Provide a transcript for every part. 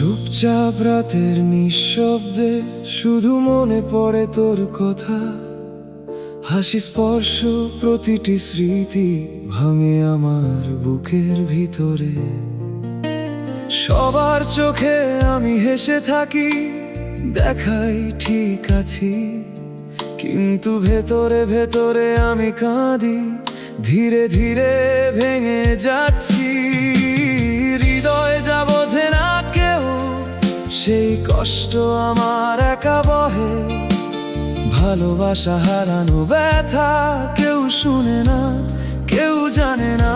চুপচাপ রাতের নিঃশব্দে শুধু মনে পড়ে তোর কথা। হাসি স্পর্শ প্রতিটি স্মৃতি ভাঙে আমার বুকের ভিতরে। সবার চোখে আমি হেসে থাকি, দেখাই ঠিক আছি, কিন্তু ভেতরে ভেতরে আমি কাঁদি, ধীরে ধীরে ভেঙে যাচ্ছি। হৃদয় যা বোঝে না কেউ, সেই কষ্ট আমার একা বহে। ভালোবাসা হারানো ব্যথা কেউ শুনে না, কেউ জানে না।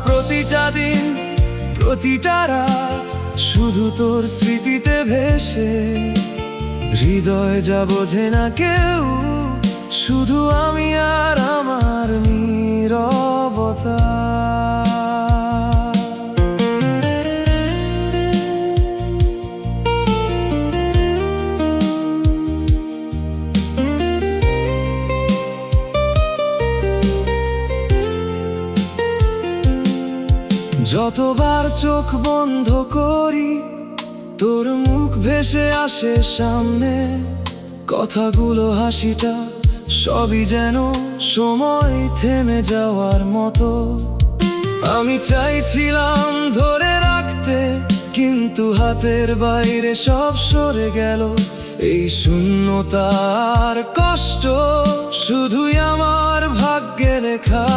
প্রতিটা দিন প্রতিটা রাত শুধু তোর স্মৃতিতে ভেসে। হৃদয় যা বোঝে না কেউ, শুধু আমি আর আমার নীরবতা। যতবার চোখ বন্ধ করি, তোর মুখ ভেসে আসে সামনে। কথাগুলো, হাসিটা, সবই যেন সময় থেমে যাওয়ার মতো। আমি চাইছিলাম ধরে রাখতে, কিন্তু হাতের বাইরে সব সরে গেল। এই শূন্যতার কষ্ট শুধুই আমার ভাগ্যে লেখা।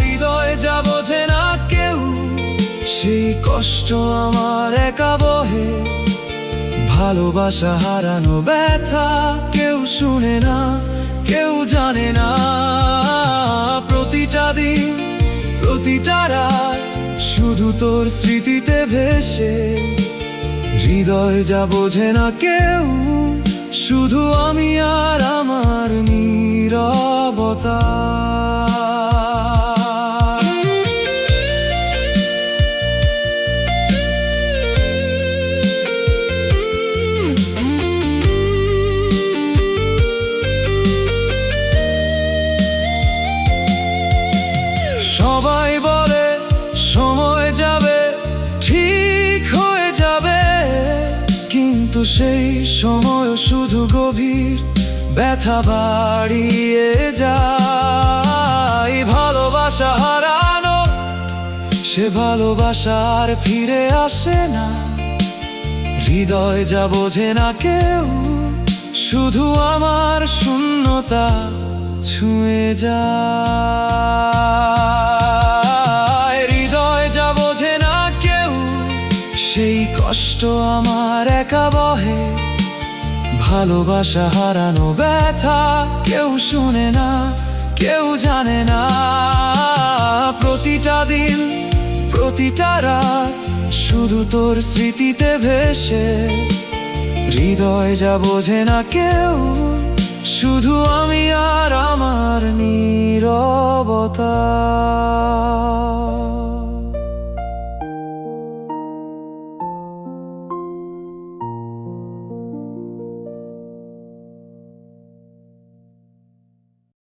হৃদয় যা বোঝে না কেউ, সেই কষ্ট আমার একা বহে। ভালোবাসা হারানো ব্যথা কেউ শুনে না, কেউ জানে না। প্রতিটা দিন প্রতিটা রাত শুধু তোর স্মৃতিতে ভেসে। হৃদয় যা বোঝে না কেউ, শুধু আমি আর আমার নীরবতা। সবাই বলে সময় যাবে, ঠিক হয়ে যাবে, কিন্তু সেই সময় শুধু গভীর ব্যথা বাড়িয়ে যায়। ভালোবাসা হারানো, সে ভালোবাসা আর ফিরে আসে না। হৃদয় যা বোঝে না কেউ, শুধু আমার শূন্যতা ছুঁয়ে যায়। হৃদয় যা বোঝে না কেউ, সেই কষ্ট আমার একা বহে। ভালোবাসা হারানো ব্যথা কেউ শুনে না, কেউ জানে না। প্রতিটা দিন প্রতিটা রাত শুধু তোর স্মৃতিতে ভেসে। হৃদয় যা বোঝে না কেউ, শুধু আমি আর আমার নীরবতা।